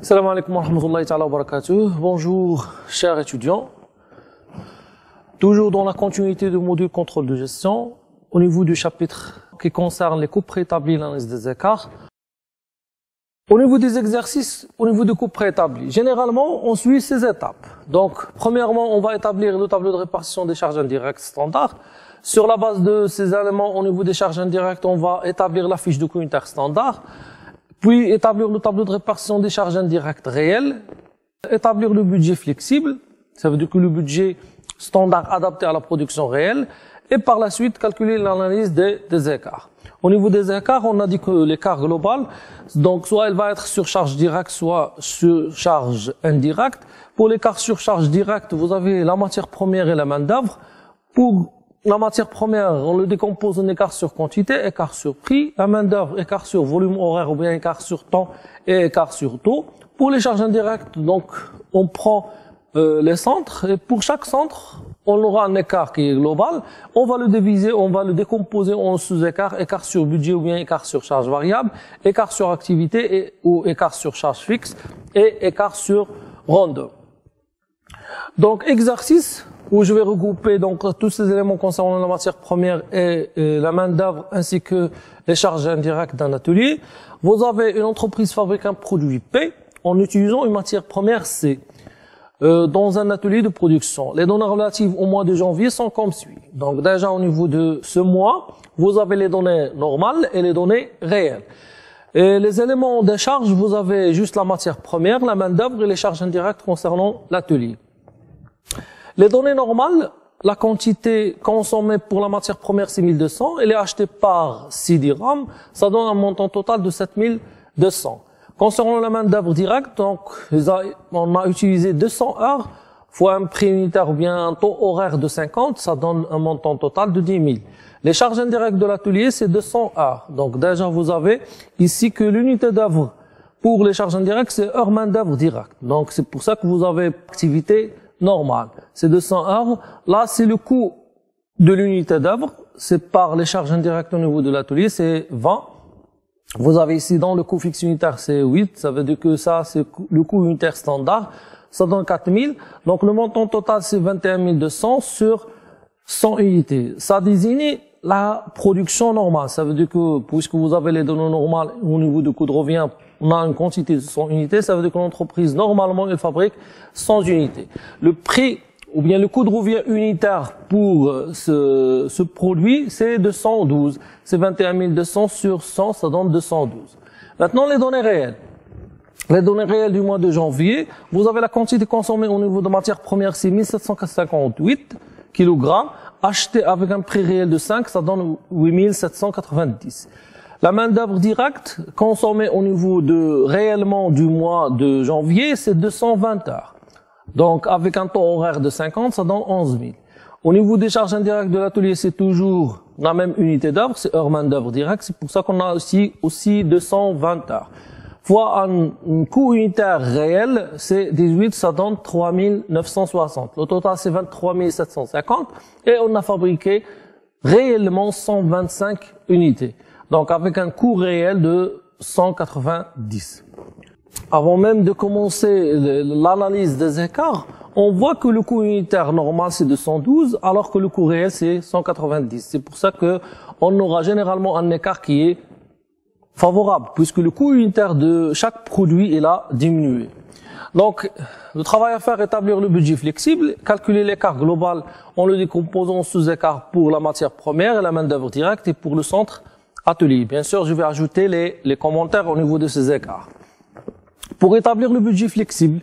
Salam alaikum wa rahmatullahi wa barakatuh. Bonjour, chers étudiants. Toujours dans la continuité du module contrôle de gestion, au niveau du chapitre qui concerne les coupes préétablies et l'analyse des écarts. Au niveau des exercices, au niveau des coupes préétablies, généralement, on suit ces étapes. Donc, premièrement, on va établir le tableau de répartition des charges indirectes standard. Sur la base de ces éléments, au niveau des charges indirectes, on va établir la fiche de coût unitaire standard. Puis, établir le tableau de répartition des charges indirectes réelles. Établir le budget flexible. Ça veut dire que le budget standard adapté à la production réelle. Et par la suite, calculer l'analyse des écarts. Au niveau des écarts, on a dit que l'écart global, donc soit elle va être sur charge directe, soit sur charge indirecte. Pour l'écart sur charge directe, vous avez la matière première et la main-d'œuvre. Pour la matière première, on le décompose en écart sur quantité, écart sur prix. La main-d'œuvre, écart sur volume horaire ou bien écart sur temps et écart sur taux. Pour les charges indirectes, donc, on prend les centres et pour chaque centre, on aura un écart qui est global. On va le diviser, on va le décomposer en sous-écarts, écart sur budget ou bien écart sur charge variable, écart sur activité ou écart sur charge fixe et écart sur rondeur. Donc, exercice où je vais regrouper donc tous ces éléments concernant la matière première et la main-d'œuvre ainsi que les charges indirectes d'un atelier. Vous avez une entreprise fabrique un produit P en utilisant une matière première C. Dans un atelier de production. Les données relatives au mois de janvier sont comme suit. Donc déjà au niveau de ce mois, vous avez les données normales et les données réelles. Et les éléments des charges, vous avez juste la matière première, la main-d'œuvre et les charges indirectes concernant l'atelier. Les données normales, la quantité consommée pour la matière première c'est 1200, elle est achetée par 6 dirhams, ça donne un montant total de 7200. Concernant la main-d'œuvre directe, donc, on a utilisé 200 heures, fois un prix unitaire ou bien un taux horaire de 50, ça donne un montant total de 10 000. Les charges indirectes de l'atelier, c'est 200 heures. Donc, déjà, vous avez ici que l'unité d'œuvre pour les charges indirectes, c'est heure main-d'œuvre directe. Donc, c'est pour ça que vous avez activité normale. C'est 200 heures. Là, c'est le coût de l'unité d'œuvre. C'est par les charges indirectes au niveau de l'atelier, c'est 20. Vous avez ici dans le coût fixe unitaire, c'est 8. Ça veut dire que ça, c'est le coût unitaire standard. Ça donne 4000. Donc, le montant total, c'est 21 200 sur 100 unités. Ça désigne la production normale. Ça veut dire que, puisque vous avez les données normales au niveau du coût de revient, on a une quantité de 100 unités. Ça veut dire que l'entreprise, normalement, elle fabrique 100 unités. Le prix, ou bien le coût de revient unitaire pour ce produit, c'est 212. C'est 21 200 sur 100, ça donne 212. Maintenant, les données réelles. Les données réelles du mois de janvier, vous avez la quantité consommée au niveau de matière première, c'est 1758 kg, acheté avec un prix réel de 5, ça donne 8790. La main-d'œuvre directe, consommée au niveau de réellement du mois de janvier, c'est 220 heures. Donc, avec un taux horaire de 50, ça donne 11 000. Au niveau des charges indirectes de l'atelier, c'est toujours la même unité d'œuvre, c'est heure main-d'œuvre directe. C'est pour ça qu'on a aussi 220 heures. Fois un coût unitaire réel, c'est 18, ça donne 3 960. Le total, c'est 23 750. Et on a fabriqué réellement 125 unités. Donc, avec un coût réel de 190. Avant même de commencer l'analyse des écarts, on voit que le coût unitaire normal c'est 212, alors que le coût réel c'est 190. C'est pour ça que on aura généralement un écart qui est favorable, puisque le coût unitaire de chaque produit il a diminué. Donc, le travail à faire, établir le budget flexible, calculer l'écart global en le décomposant sous écart pour la matière première et la main-d'œuvre directe et pour le centre atelier. Bien sûr, je vais ajouter les commentaires au niveau de ces écarts. Pour établir le budget flexible,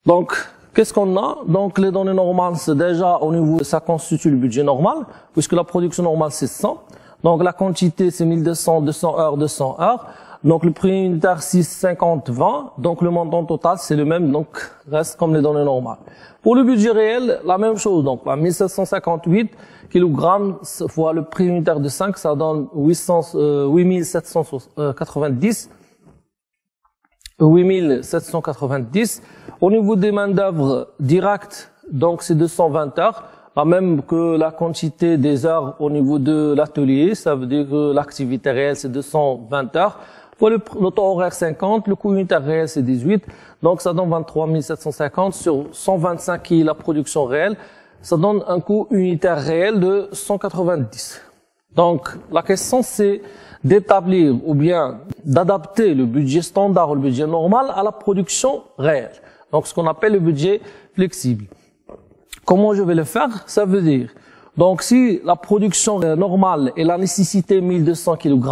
donc, qu'est-ce qu'on a? Donc, les données normales, c'est déjà au niveau, ça constitue le budget normal, puisque la production normale, c'est 100. Donc, la quantité, c'est 1200, 200 heures, 200 heures. Donc, le prix unitaire, 6, 50, 20. Donc, le montant total, c'est le même, donc, reste comme les données normales. Pour le budget réel, la même chose. Donc, 1758 kg fois le prix unitaire de 5, ça donne 8790. 8790. Au niveau des main-d'œuvre directes, donc c'est 220 heures, la même que la quantité des heures au niveau de l'atelier, ça veut dire que l'activité réelle c'est 220 heures, fois le taux horaire 50, le coût unitaire réel c'est 18, donc ça donne 23 750 sur 125 qui est la production réelle, ça donne un coût unitaire réel de 190. Donc la question c'est d'établir ou bien d'adapter le budget standard ou le budget normal à la production réelle. Donc ce qu'on appelle le budget flexible. Comment je vais le faire? Ça veut dire, donc si la production normale est la nécessité 1200 kg,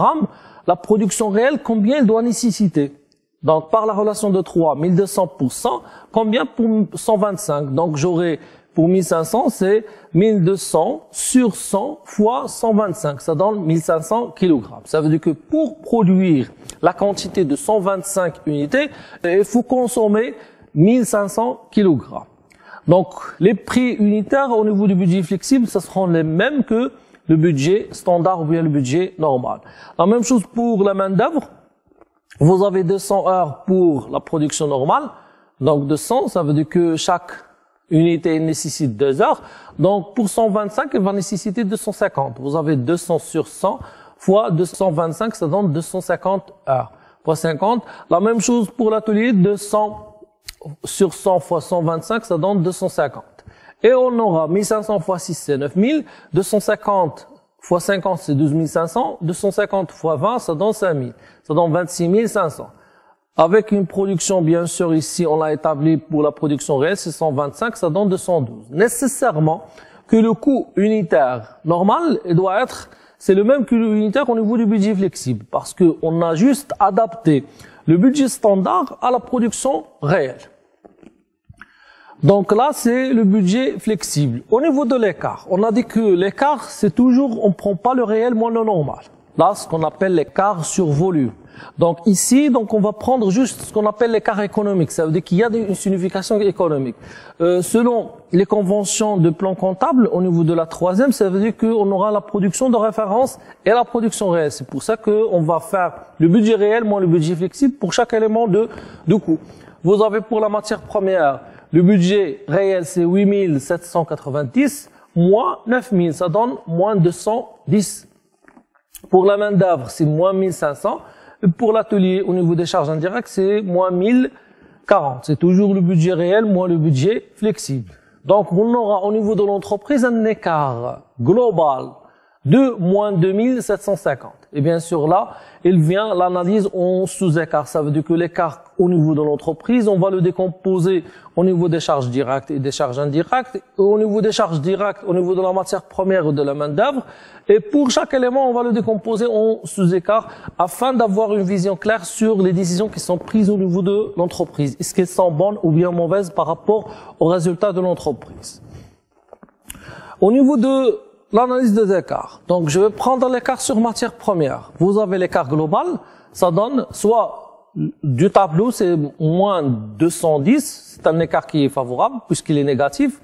la production réelle, combien elle doit nécessiter? Donc par la relation de 3, 1200 pour 100, combien pour 125? Donc j'aurai pour 1500, c'est 1200 sur 100 fois 125. Ça donne 1500 kg. Ça veut dire que pour produire la quantité de 125 unités, il faut consommer 1500 kg. Donc, les prix unitaires au niveau du budget flexible, ce seront les mêmes que le budget standard ou bien le budget normal. La même chose pour la main-d'œuvre. Vous avez 200 heures pour la production normale. Donc, 200, ça veut dire que chaque unité nécessite 2 heures. Donc, pour 125, elle va nécessiter 250. Vous avez 200 sur 100 fois 225, ça donne 250 heures. Fois 50. La même chose pour l'atelier, 200 sur 100 fois 125, ça donne 250. Et on aura 1500 fois 6, c'est 9000. 250 fois 50, c'est 12 500. 250 fois 20, ça donne 5000. Ça donne 26 500. Avec une production, bien sûr, ici, on l'a établi pour la production réelle, c'est 125, ça donne 212. Nécessairement, que le coût unitaire normal, il doit être, c'est le même que l'unitaire au niveau du budget flexible. Parce que on a juste adapté le budget standard à la production réelle. Donc là, c'est le budget flexible. Au niveau de l'écart, on a dit que l'écart, c'est toujours, on prend pas le réel moins le normal. Là, ce qu'on appelle l'écart sur volume. Donc ici, donc on va prendre juste ce qu'on appelle l'écart économique. Ça veut dire qu'il y a une signification économique. Selon les conventions de plan comptable, au niveau de la troisième, ça veut dire qu'on aura la production de référence et la production réelle. C'est pour ça qu'on va faire le budget réel moins le budget flexible pour chaque élément de coût. Vous avez pour la matière première, le budget réel c'est 8 790 moins 9 000, ça donne moins 210. Pour la main d'œuvre, c'est moins 1500. Pour l'atelier, au niveau des charges indirectes, c'est moins 1040. C'est toujours le budget réel moins le budget flexible. Donc, on aura au niveau de l'entreprise un écart global de moins 2750. Et bien sûr, là, il vient l'analyse en sous-écart. Ça veut dire que l'écart au niveau de l'entreprise, on va le décomposer au niveau des charges directes et des charges indirectes. Et au niveau des charges directes, au niveau de la matière première ou de la main-d'œuvre. Et pour chaque élément, on va le décomposer en sous-écart afin d'avoir une vision claire sur les décisions qui sont prises au niveau de l'entreprise. Est-ce qu'elles sont bonnes ou bien mauvaises par rapport aux résultats de l'entreprise? Au niveau de l'analyse des écarts. Donc, je vais prendre l'écart sur matière première. Vous avez l'écart global, ça donne soit du tableau, c'est moins 210, c'est un écart qui est favorable puisqu'il est négatif,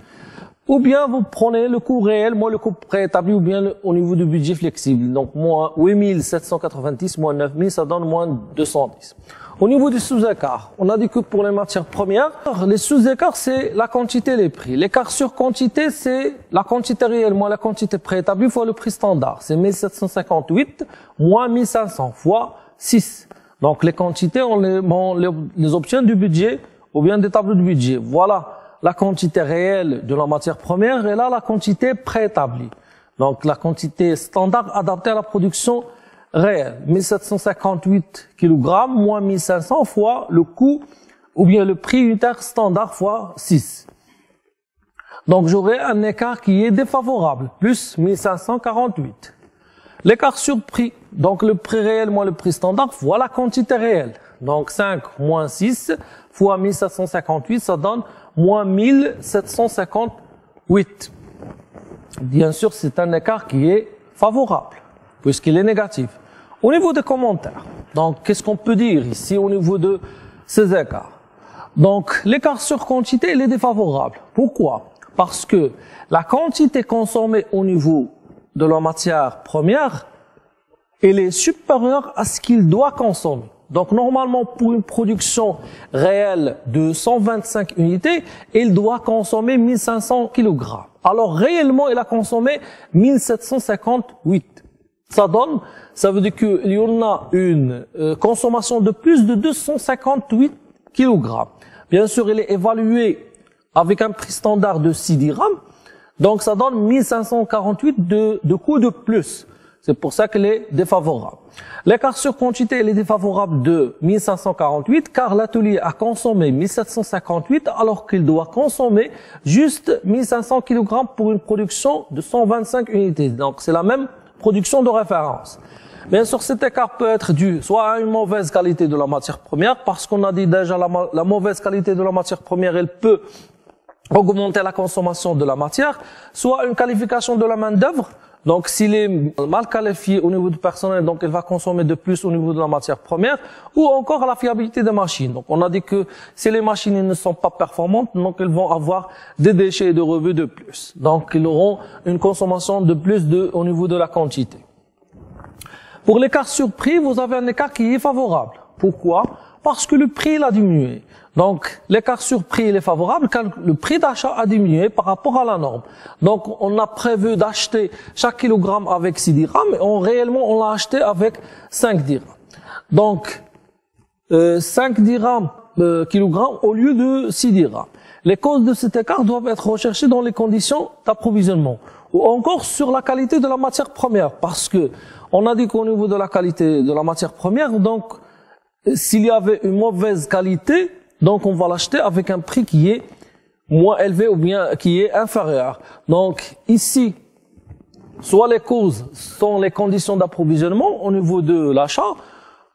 ou bien vous prenez le coût réel, moins le coût préétabli, ou bien au niveau du budget flexible. Donc, moins 8 790, moins 9 000, ça donne moins 210. Au niveau des sous-écarts, on a dit que pour les matières premières, les sous-écarts, c'est la quantité et les prix. L'écart sur quantité, c'est la quantité réelle moins la quantité préétablie fois le prix standard. C'est 1758 moins 1500 fois 6. Donc les quantités, on les obtient du budget ou bien des tableaux de budget. Voilà la quantité réelle de la matière première et là la quantité préétablie. Donc la quantité standard adaptée à la production réel, 1758 kg moins 1500 fois le coût ou bien le prix unitaire standard fois 6. Donc j'aurai un écart qui est défavorable, plus 1548. L'écart sur prix, donc le prix réel moins le prix standard fois la quantité réelle. Donc 5 moins 6 fois 1758, ça donne moins 1758. Bien sûr, c'est un écart qui est favorable, puisqu'il est négatif. Au niveau des commentaires, donc qu'est-ce qu'on peut dire ici au niveau de ces écarts? Donc l'écart sur quantité, il est défavorable. Pourquoi? Parce que la quantité consommée au niveau de la matière première, elle est supérieure à ce qu'il doit consommer. Donc normalement, pour une production réelle de 125 unités, il doit consommer 1500 kg. Alors réellement, il a consommé 1758. Ça veut dire qu'il y en a une consommation de plus de 258 kg. Bien sûr, il est évalué avec un prix standard de 6 dirhams. Donc, ça donne 1548 de coût de plus. C'est pour ça qu'elle est défavorable. L'écart sur quantité, elle est défavorable de 1548 car l'atelier a consommé 1758 alors qu'il doit consommer juste 1500 kg pour une production de 125 unités. Donc, c'est la même production de référence. Bien sûr, cet écart peut être dû soit à une mauvaise qualité de la matière première, parce qu'on a dit déjà la mauvaise qualité de la matière première, elle peut augmenter la consommation de la matière, soit une qualification de la main-d'œuvre. Donc, s'il est mal qualifié au niveau du personnel, donc il va consommer de plus au niveau de la matière première, ou encore la fiabilité des machines. Donc, on a dit que si les machines ne sont pas performantes, donc elles vont avoir des déchets et des rebuts de plus. Donc, ils auront une consommation de plus au niveau de la quantité. Pour l'écart sur prix, vous avez un écart qui est favorable. Pourquoi? Parce que le prix il a diminué. Donc, l'écart sur prix il est favorable car le prix d'achat a diminué par rapport à la norme. Donc, on a prévu d'acheter chaque kilogramme avec 6 dirhams, mais réellement, on l'a acheté avec 5 dirhams. Donc, 5 dirhams kilogramme au lieu de 6 dirhams. Les causes de cet écart doivent être recherchées dans les conditions d'approvisionnement ou encore sur la qualité de la matière première, parce que on a dit qu'au niveau de la qualité de la matière première, donc, s'il y avait une mauvaise qualité, donc on va l'acheter avec un prix qui est moins élevé ou bien qui est inférieur. Donc ici, soit les causes sont les conditions d'approvisionnement au niveau de l'achat,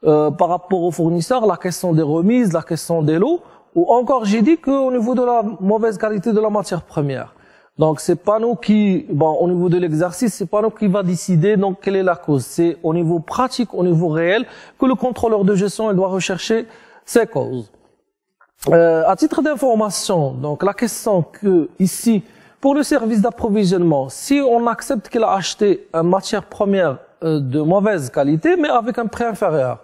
par rapport aux fournisseurs, la question des remises, la question des lots, ou encore j'ai dit qu'au niveau de la mauvaise qualité de la matière première. Donc c'est pas nous qui, au niveau de l'exercice, c'est pas nous qui va décider donc quelle est la cause. C'est au niveau pratique, au niveau réel, que le contrôleur de gestion il doit rechercher ces causes. À titre d'information, donc la question que ici, pour le service d'approvisionnement, si on accepte qu'il a acheté une matière première de mauvaise qualité, mais avec un prix inférieur,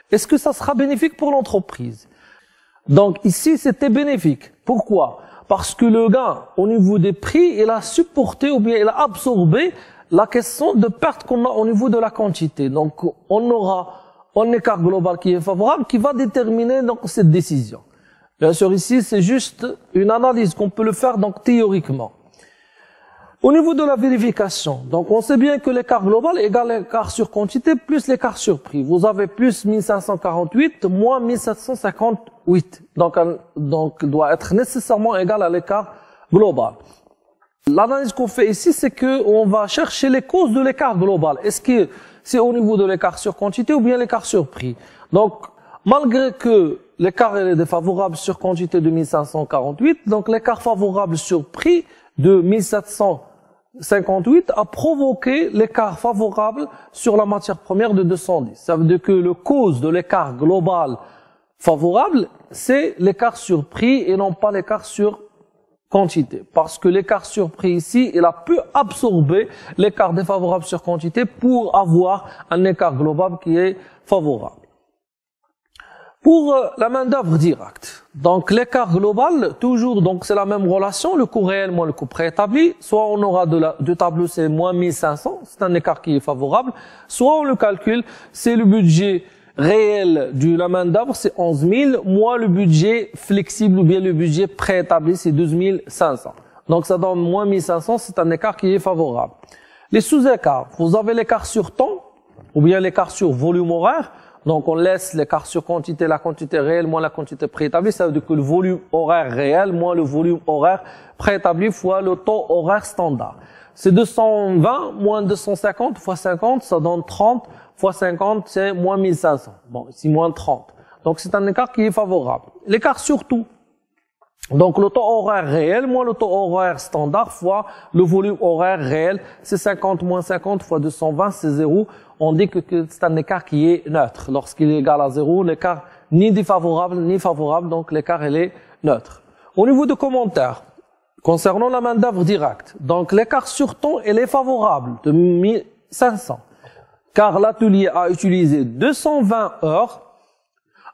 est-ce que ça sera bénéfique pour l'entreprise? Donc ici, c'était bénéfique. Pourquoi? Parce que le gars, au niveau des prix, il a supporté ou bien il a absorbé la question de perte qu'on a au niveau de la quantité. Donc on aura un écart global qui est favorable, qui va déterminer donc cette décision. Bien sûr, ici, c'est juste une analyse qu'on peut le faire donc théoriquement. Au niveau de la vérification, donc on sait bien que l'écart global égale l'écart sur quantité plus l'écart sur prix. Vous avez plus 1548 moins 1758. Donc il doit être nécessairement égal à l'écart global. L'analyse qu'on fait ici, c'est que on va chercher les causes de l'écart global. Est-ce que c'est au niveau de l'écart sur quantité ou bien l'écart sur prix? Donc, malgré que l'écart est défavorable sur quantité de 1548, donc l'écart favorable sur prix de 1758 a provoqué l'écart favorable sur la matière première de 210. Ça veut dire que le cause de l'écart global favorable, c'est l'écart sur prix et non pas l'écart sur quantité. Parce que l'écart sur prix ici, il a pu absorber l'écart défavorable sur quantité pour avoir un écart global qui est favorable. Pour la main-d'œuvre directe, donc l'écart global, toujours, donc c'est la même relation, le coût réel moins le coût préétabli, soit on aura du tableau c'est moins 1500, c'est un écart qui est favorable, soit on le calcule, c'est le budget réel de la main-d'œuvre, c'est 11 000, moins le budget flexible ou bien le budget préétabli, c'est 12 500. Donc ça donne moins 1500, c'est un écart qui est favorable. Les sous-écarts, vous avez l'écart sur temps, ou bien l'écart sur volume horaire. Donc, on laisse l'écart sur quantité, la quantité réelle moins la quantité préétablie. Ça veut dire que le volume horaire réel moins le volume horaire préétabli fois le taux horaire standard. C'est 220 moins 250 fois 50, ça donne 30 fois 50, c'est moins 1500. Bon, ici moins 30. Donc, c'est un écart qui est favorable. L'écart sur tout. Donc, le taux horaire réel moins le taux horaire standard fois le volume horaire réel, c'est 50 moins 50 fois 220, c'est 0. On dit que c'est un écart qui est neutre. Lorsqu'il est égal à 0, l'écart ni défavorable ni favorable, donc l'écart il est neutre. Au niveau de commentaires, concernant la main-d'œuvre directe, donc l'écart sur temps il est favorable de 1500, car l'atelier a utilisé 220 heures.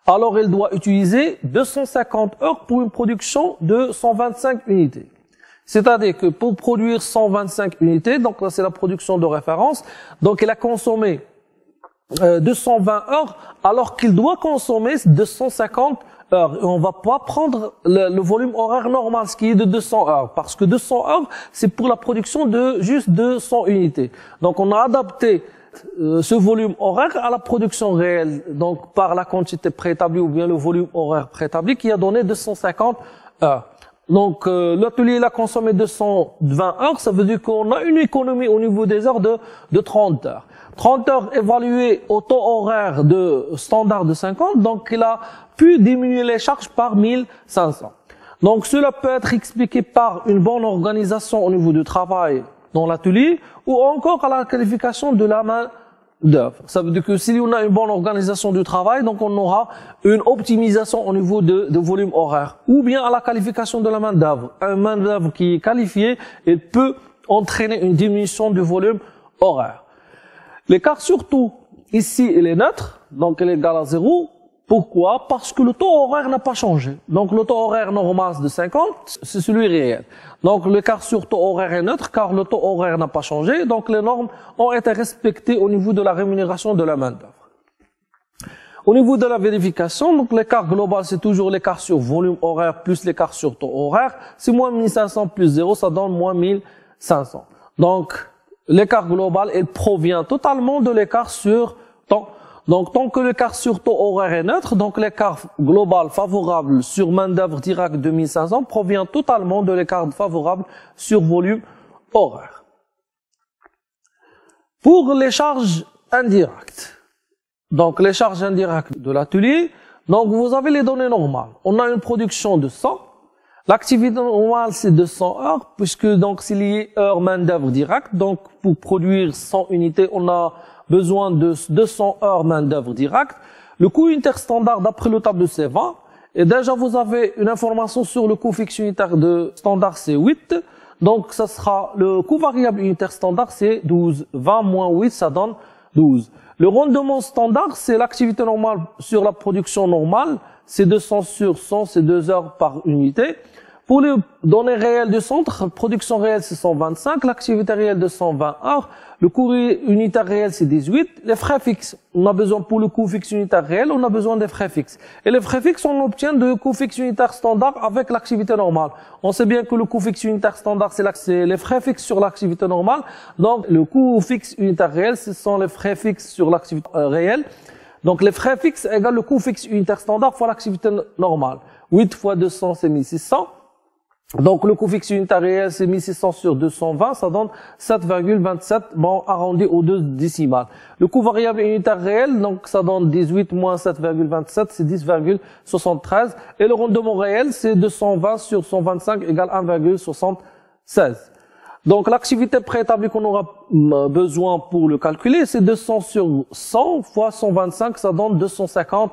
Alors, il doit utiliser 250 heures pour une production de 125 unités. C'est-à-dire que pour produire 125 unités, donc là c'est la production de référence, donc il a consommé 220 heures alors qu'il doit consommer 250 heures. Et on va pas prendre le volume horaire normal, ce qui est de 200 heures, parce que 200 heures c'est pour la production de juste 200 unités. Donc on a adapté ce volume horaire à la production réelle, donc par la quantité préétablie ou bien le volume horaire préétabli qui a donné 250 heures. Donc l'atelier a consommé 220 heures, ça veut dire qu'on a une économie au niveau des heures de 30 heures. 30 heures évaluées au taux horaire de standard de 50, donc il a pu diminuer les charges par 1500. Donc cela peut être expliqué par une bonne organisation au niveau du travail dans l'atelier ou encore à la qualification de la main d'œuvre. Ça veut dire que si on a une bonne organisation du travail, donc on aura une optimisation au niveau de volume horaire, ou bien à la qualification de la main d'œuvre. Un main d'œuvre qui est qualifié, il peut entraîner une diminution du volume horaire. L'écart surtout ici il est neutre, donc il est égal à 0. Pourquoi? Parce que le taux horaire n'a pas changé. Donc le taux horaire normal de 50, c'est celui réel. Donc l'écart sur taux horaire est neutre car le taux horaire n'a pas changé. Donc les normes ont été respectées au niveau de la rémunération de la main-d'œuvre. Au niveau de la vérification, donc l'écart global c'est toujours l'écart sur volume horaire plus l'écart sur taux horaire. C'est moins 1500 plus 0, ça donne moins 1500. Donc l'écart global, il provient totalement de l'écart sur temps. Donc, tant que l'écart sur taux horaire est neutre, donc l'écart global favorable sur main-d'œuvre directe de 1500 provient totalement de l'écart favorable sur volume horaire. Pour les charges indirectes, donc les charges indirectes de l'atelier, donc vous avez les données normales. On a une production de 100. L'activité normale, c'est de 100 heures, puisque donc c'est lié heure main-d'œuvre directe. Donc, pour produire 100 unités, on a besoin de 200 heures main-d'œuvre directe. Le coût unitaire standard d'après le tableau c'est 20. Et déjà, vous avez une information sur le coût fixe unitaire de standard, c'est 8. Donc, ça sera le coût variable unitaire standard, c'est 12. 20 moins 8, ça donne 12. Le rendement standard, c'est l'activité normale sur la production normale. C'est 200 sur 100, c'est 2 heures par unité. Pour les données réelles du centre, production réelle c'est 125, l'activité réelle de 120 heures, le coût unitaire réel c'est 18, les frais fixes, on a besoin pour le coût fixe unitaire réel, on a besoin des frais fixes. Et les frais fixes, on obtient de coût fixe unitaire standard avec l'activité normale. On sait bien que le coût fixe unitaire standard c'est les frais fixes sur l'activité normale, donc le coût fixe unitaire réel ce sont les frais fixes sur l'activité réelle. Donc les frais fixes égale le coût fixe unitaire standard fois l'activité normale. 8 fois 200 c'est 1600. Donc le coût fixe unitaire réel c'est 1600 sur 220, ça donne 7,27, bon arrondi aux 2 décimales. Le coût variable unitaire réel, donc ça donne 18 moins 7,27, c'est 10,73. Et le rendement réel c'est 220 sur 125 égale 1,76. Donc l'activité préétablie qu'on aura besoin pour le calculer, c'est 200 sur 100 fois 125, ça donne 250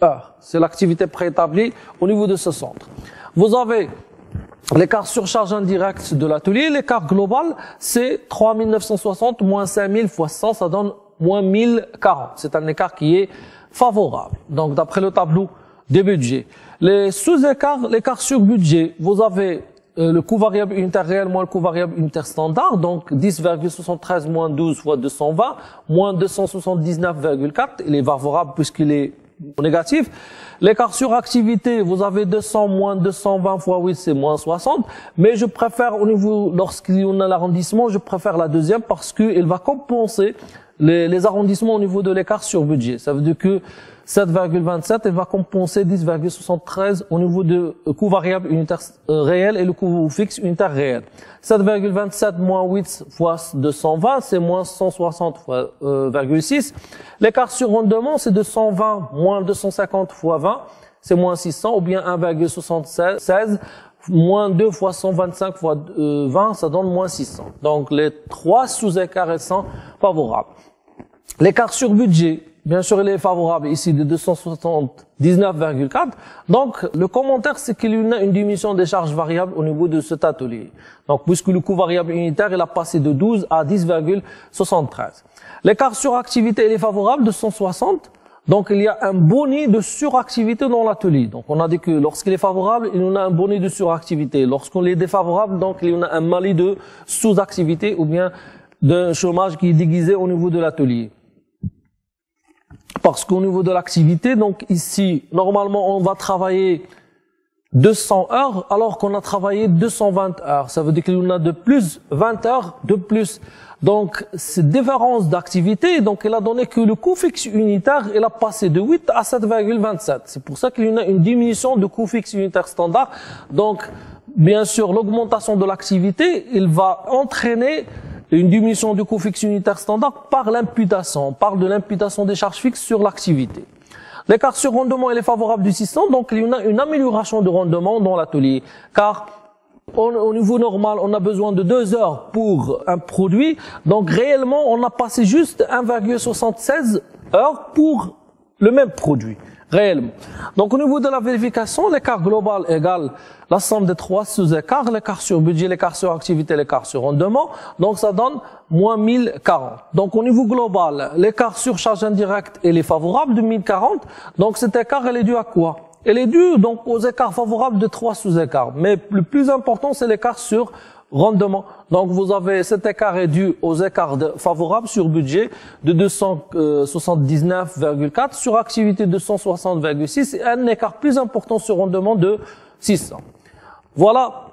heures. C'est l'activité préétablie au niveau de ce centre. Vous avez l'écart sur charge indirecte de l'atelier, l'écart global, c'est 3960 moins 5000 fois 100, ça donne moins 1040. C'est un écart qui est favorable. Donc d'après le tableau des budgets. Les sous-écarts, l'écart sur budget, vous avez le coût variable unitaire réel moins le coût variable unitaire standard, donc 10,73 moins 12 fois 220, moins 279,4, il est favorable puisqu'il est négatif. L'écart sur activité, vous avez 200 moins 220 fois 8, c'est moins 60, mais je préfère au niveau, lorsqu'il y en a l'arrondissement, je préfère la deuxième parce qu'il va compenser les arrondissements au niveau de l'écart sur budget. Ça veut dire que 7,27, il va compenser 10,73 au niveau de coût variable unitaire réel et le coût fixe unitaire réel. 7,27 moins 8 fois 220, c'est moins 160 fois 6. L'écart sur rendement, c'est 220 moins 250 fois 20, c'est moins 600, ou bien 1,76, moins 2 fois 125 fois 20, ça donne moins 600. Donc les trois sous-écarts elles sont favorables. L'écart sur budget, bien sûr, il est favorable ici de 279,4. Donc, le commentaire, c'est qu'il y a une diminution des charges variables au niveau de cet atelier. Donc, puisque le coût variable unitaire, il a passé de 12 à 10,73. L'écart sur activité, il est favorable de 160. donc il y a un boni de suractivité dans l'atelier. Donc on a dit que lorsqu'il est favorable, il y en a un boni de suractivité. Lorsqu'on est défavorable, donc il y en a un malus de sous-activité ou bien d'un chômage qui est déguisé au niveau de l'atelier. Parce qu'au niveau de l'activité, donc ici, normalement on va travailler 200 heures alors qu'on a travaillé 220 heures. Ça veut dire qu'il y en a de plus 20 heures de plus. Donc, cette différence d'activité, donc, elle a donné que le coût fixe unitaire, il a passé de 8 à 7,27. C'est pour ça qu'il y en a une diminution de coût fixe unitaire standard. Donc, bien sûr, l'augmentation de l'activité, il va entraîner une diminution du coût fixe unitaire standard par l'imputation. On parle de l'imputation des charges fixes sur l'activité. L'écart sur rendement, il est favorable du système, donc il y en a une amélioration de rendement dans l'atelier. Car au niveau normal, on a besoin de 2 heures pour un produit. Donc réellement, on a passé juste 1,76 heures pour le même produit. Réellement. Donc au niveau de la vérification, l'écart global égale la somme des 3 sous-écarts, l'écart sur budget, l'écart sur activité, l'écart sur rendement. Donc ça donne moins 1040. Donc au niveau global, l'écart sur charge indirecte, il est favorable de 1040. Donc cet écart, il est dû à quoi? Elle est due donc aux écarts favorables de 3 sous-écarts. Mais le plus important, c'est l'écart sur rendement. Donc vous avez cet écart est dû aux écarts favorables sur budget de 279,4, sur activité de 160,6 et un écart plus important sur rendement de 600. Voilà.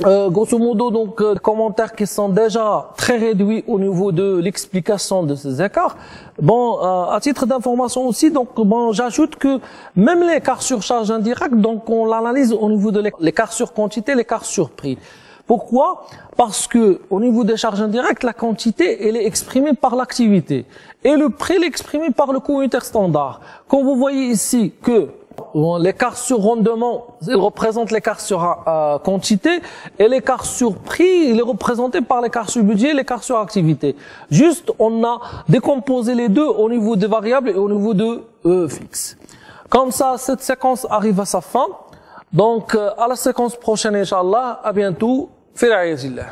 Grosso modo, donc, commentaires qui sont déjà très réduits au niveau de l'explication de ces écarts. Bon, à titre d'information aussi, donc, bon, j'ajoute que même l'écart sur charge indirecte, donc, on l'analyse au niveau de l'écart sur quantité, l'écart sur prix. Pourquoi? Parce que, au niveau des charges indirectes, la quantité, elle est exprimée par l'activité. Et le prix, il est exprimé par le coût unitaire standard. Quand vous voyez ici que, l'écart sur rendement, il représente l'écart sur quantité, et l'écart sur prix, il est représenté par l'écart sur budget et l'écart sur activité. Juste, on a décomposé les deux au niveau des variables et au niveau de fixe. Comme ça, cette séquence arrive à sa fin. Donc, à la séquence prochaine, Inch'Allah, à bientôt. Fi ra'ayati Allah.